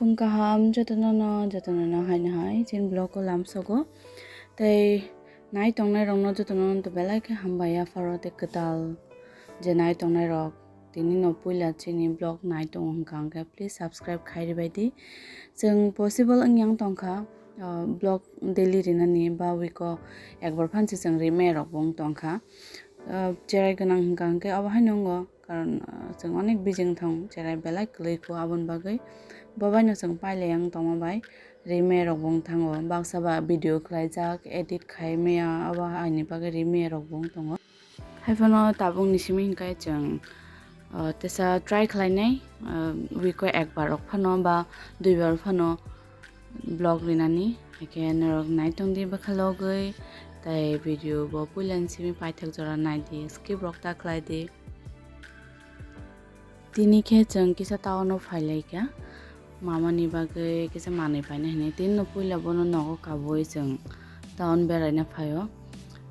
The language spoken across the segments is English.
फुं kaham jotono haina hai jin blog ko lamsogo tei nai tongnai rokno jotono to belai ke hambaya farote ketal je nai tongnai rok tini no puila chini blog nai tong hangka please subscribe khairi baidi जों possible अंgyang tongkha blog daily rinani ba wiko ekbar phansi जों rime rok bong tongkha cherai ganang hangka abahai nongo karon जों अनेक bijing thong cherai belai klei ko abon bagai babaino जों pailayang tongma bai rime rok bong thango baksaba video khlaijak edit khaimaya aba aini bagai rime rok bong tongo haifano tabung nisimi hingkai जों tesa try khlainai wiko ekbar rok phano ba duibar phano blog rinani hake narok naitongdi bakhalogoi tai video bo puilan simi paithak jora naidi skip rok ta khlaidi tini khe जों kisa taono phailaika mamani bagai kisa manai paina hine tin no puila bono nogo kaboi जों taon beraina phayo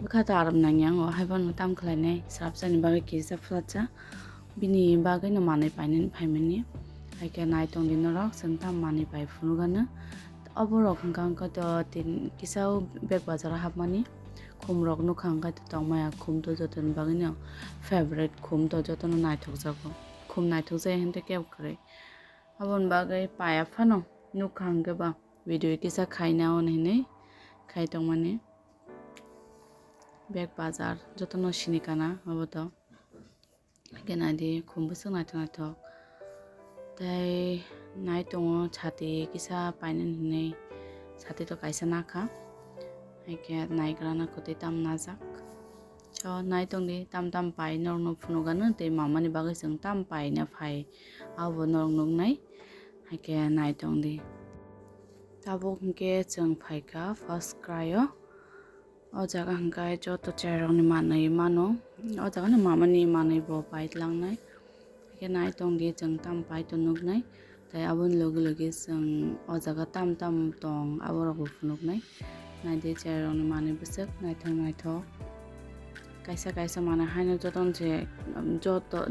bukha taram nangyang o haiban tam khlainai sarapsani bagai kisa flatcha bini bagai no manai paina phaimani haike naitong dinorok जों tam manai pai phunugana oborok hangka to tin kisao beg bazar hapmani khumrok nukhangka to tongmaya khum to joton bagino favorite khum to joton naithok jago khum naithok jai hente keb kre abon bagai paya phano nukhangke ba video kisa khaina on hine khai tongmani beg bazar joton sinikana oboto kenadi khum busuk naithok tai naitongo chati kisa painan hine chati to kaisa nakha haike naigrana kote tam najak so naitongdi tam pai norno phunugano te mamani bagai जों tam pai na phai abo nornok nai haike naitongdi tabo hingke जों phaika first cryo o jaga hingkai joto cherokni manai mano o jaga no mamani manai bo paitlangnai haike naitongdi जों tam pai to nugnai tai abon logi जों o jaga tam tong aborok bo phunuknai naidi cherokni manai busuk naithok kaisa mana haino joton je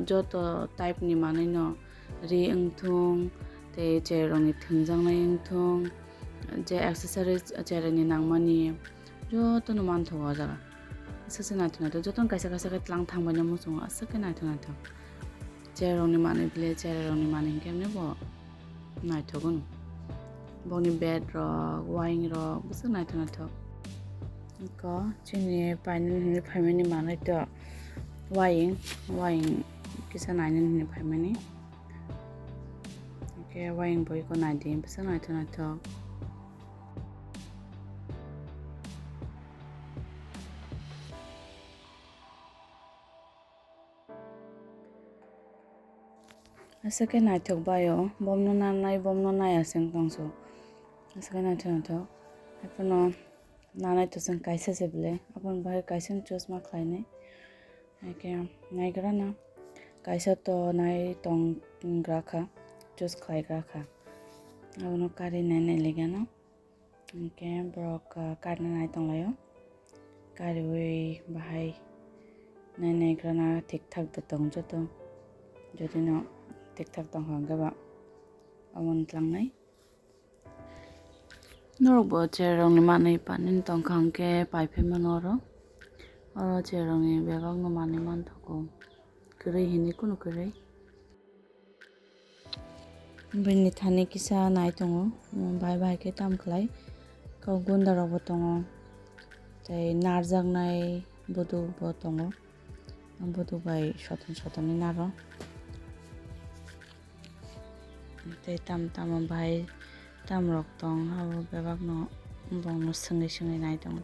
joto type ni manai no ri engthung te cherokni thungjangnai engthung je accessories cherokni nangmani joto no manthogo jaga sese naithok joton kaisa ke tlang thangbai no musung asake naithok cherokni manai bile cherokni manai kemne bo naithogon boni bed rok wine rok busuk naithok ko chini painan hini phaimani manai to wine kisa nainan hini phaimani ke wine boy ko naidi busuk naithok asake naithok bayo bomno nai aseng tongso asake naithok hapono nanai to जों kaisa jeble abon bai kaisa choose ma khlainai haike naigrana kaisa to nai tong graka choose khlaigraka abono kari nai legano haike brok karna nai tonglayo kari oi bahai nai grana thik thak bo tong joto jodino thik thak tong hangga ba amon tlangnai norok bo cherokni manai panin tongkhangke paiphaima oro cherokni begok no manai manthogo kwrwi hini kuno kwrwi bini thani kisa nai tongo bai ke tam khlai kau gunda rok bo tongo tai narjaknai bodu bo tongo bodu bai soton ni naro tai tam bai tam rok tong abo bebak no bongno sungai nai tongo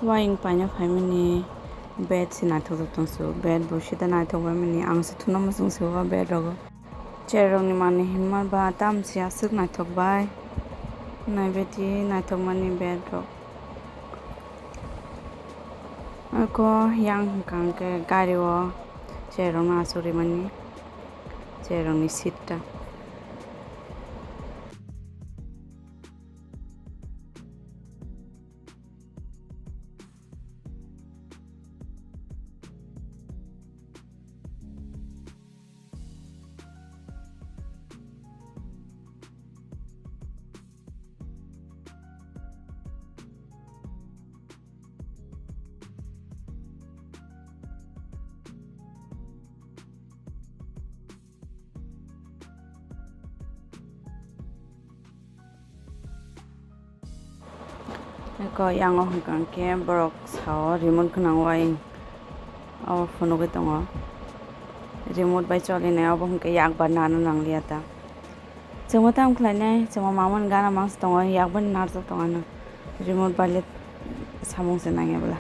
Waing panya paimani bed si naithok jotong su bed bo sida naithok paimani ang se thuna musung su wa bed rogo chair rok ni mani himma ba tam si asuk naithok bai naibeti naithok mani bed rok ko yang hingkang ke gari o chair rok no asuk rimani chair rok ni seat ta ko yang o hingkang ke borok sao remote gwnang waing abo phunugui tongo remote bai cholinai abo hingke yakbar nano nanglia ta chungmo tam khlainai chungmo mamani gana mangsa tongo yakbar narjak tongo no remote baile samung se nangyabla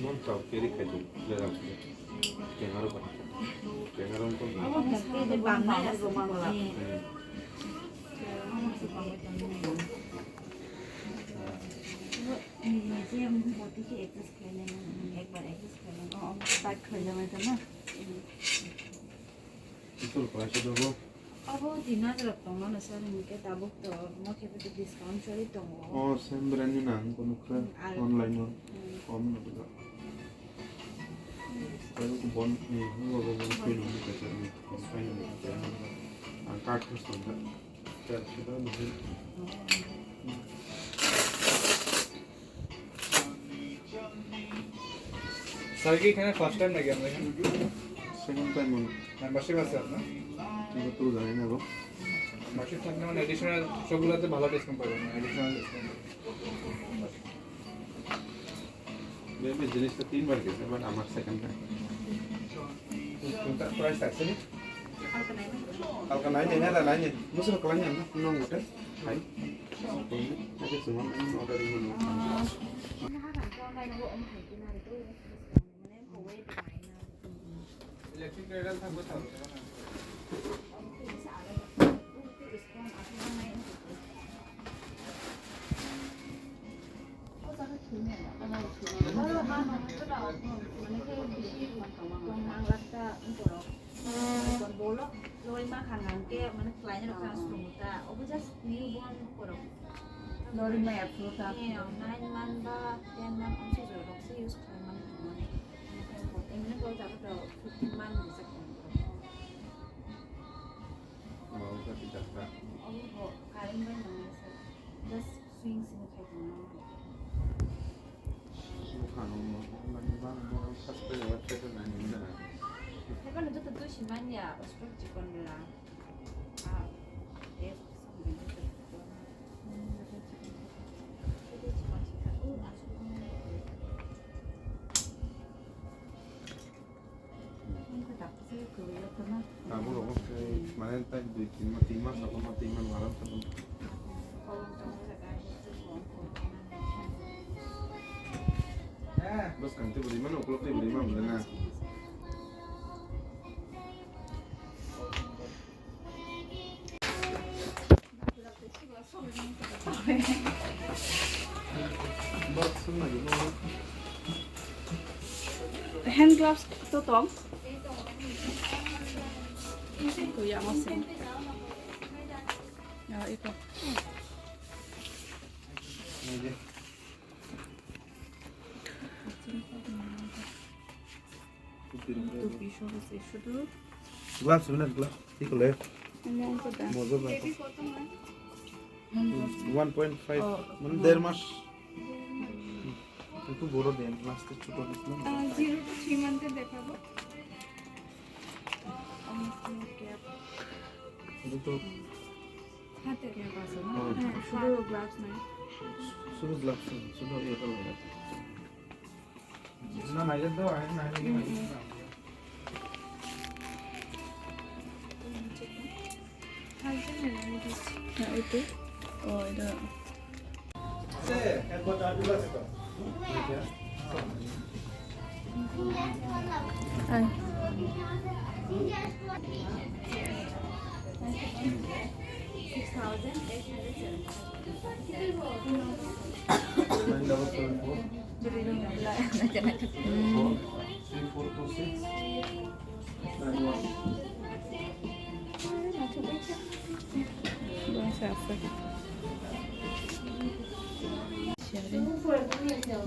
Montao kiri kaju jalan sudah. Kengaruh apa? Kengaruh pun. Apa tapi di bangna ya rumah malam. Museum होती है access करने में एक बार access करने और back कर जाए तो ना Itu lepas itu dulu. अब दिना जब तंग ना सर इनके ताबुक तो मौके पे तो डिस्काउंट चली तो Oh, saya berani nang kono kre online no. Om no juga. Kalau aku bon ni, gua bon film ni kerja ni, Spain ni kerja. Angkat terus tu. Kerja kita mungkin. Sir की कहना first time लगे हम लोग Second time on. Membership আছে আপনার Kita tu dah ni aku. Membership থাকলে মানে additional সবগুলোতে ভালো ডিসকাউন্ট পাবেন additional discount Maybe jenis tu 3 bar gitu, but amar second time. কোনটা প্রাইস আছে নি Kalau lainnya ini ada lainnya. Musuh kalau lainnya, nong hotel. Hai. Ada semua ini order ini. Electric রেডাল থাকবে তাহলে Lori makan ke mana kliennya udah langsung kita, oh just newborn korok. Lori mah ya fruta. Iya, 9 month ba 10 month om sih jorok sih use kliennya mana. Ini kalau tak ada 15 month bisa kan. Mau ke tidak tak. Oh kok kalian banyak sih. Just swing sini kayak gini. Bukan mau pas lewat itu nanya. Kan itu tentu siman ya, uspek cikon bilang. Ah, ya, sambil itu. Itu cuma cikon. Ini tak sih kuliah karena Kamu loh, kemarin tadi di timas apa mati man malam temen. Bos kanti beli mana? Kalau beli mana bener nah. Bos semua juga. Hand gloves to tong. Kuya mo sin. Ya ito. Ini. Glass bener glass. Iko le. Mozo ba? 1.5 মানে 1.5 মাস একটু বড় দেন লাস্টে ছোট দিলাম 0 to 3 মান্থে দেখাবো এটা তো হাতে ক্যাপ আছে না হ্যাঁ, শুধু গ্লাভস নাই শুধু গ্লাভস শুধু এটা লাগে না নাইলে দাও আয় না হালকা নেই দিচ্ছি Ya itu. Oh itu. Ay.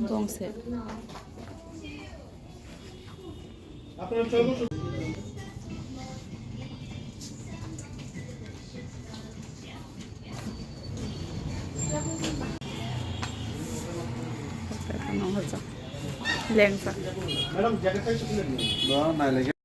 动色。 আপনার চলো লেন্স ম্যাডাম জ্যাকেটটা একটু খুলে দিন না লাগে